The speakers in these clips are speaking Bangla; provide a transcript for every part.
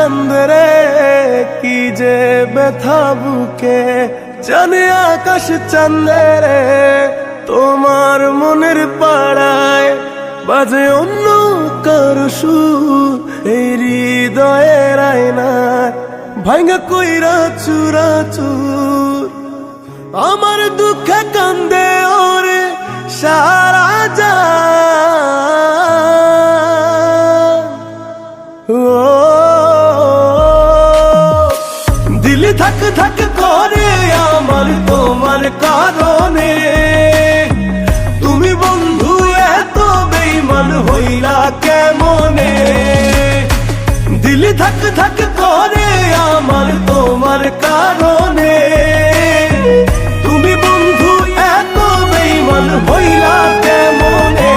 কান্দে রে, কি যে ব্যথা বুকে জানে আকাশ চান্দে রে। তোমার মনের পাড়ায় বাজে অন্য কারো সুর, এই হৃদয়ের আয়নায় ভাঙ্গা কইরা চুরা চুর। আমার দুঃখে কান্দে ওরে সারা যায়, দিলে থাক থাক করে আমার তোমার কারণে। তুমি বন্ধু এত বেঈমান হইলা কেমনে, দিলে থাক থাক করে আমার তোমার কারণে। তুমি বন্ধু এত বেঈমান হইলা কেমনে।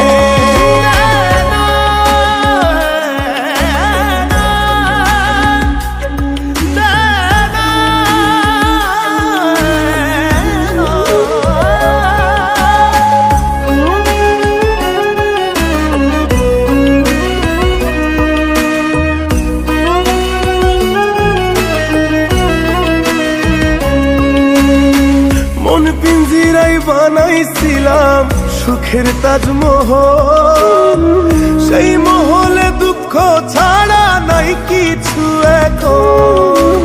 মন পিঞ্জিরাই বানাইছিলাম সুখের তাজমহল, সেই মহলে দুঃখ ছাড়া নাই কিছু এখন।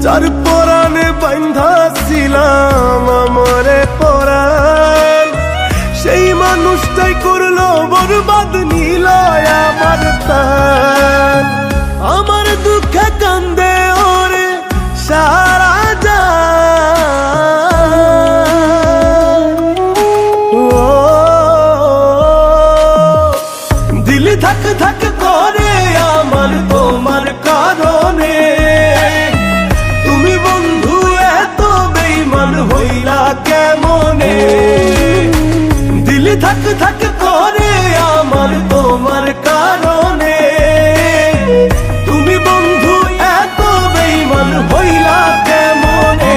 যার পরাণে বাঁধাছিলাম আমরে পরাণ, সেই মানুষটাই করলো বরবাদ, নিল আমার প্রাণ। আমার দুঃখে কান্দে ওরে সারা থাক থাক করে আমার তোমার কারণে। তুমি বন্ধু এত বেঈমান হইলা কেমনে, দিলে থাক থাক করে আমার তোমার কারণে। তুমি বন্ধু এত বেঈমান হইলা কেমনে।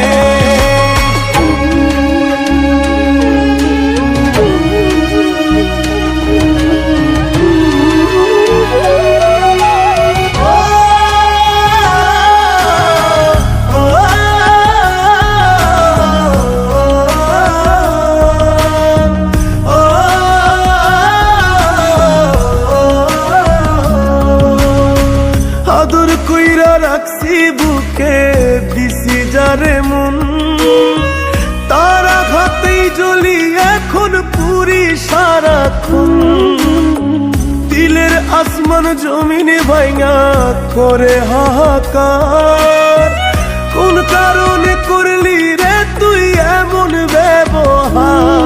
আদর কইরা রাখছি বুকে দিছি যারে মন, তার আঘাতেই জ্বলি এখন পুরি সারাক্ষণ। দিলের আসমান জমিনে ভাঙা করে হাহাকার, কোন কারণে করলি রে তুই এমন ব্যবহার।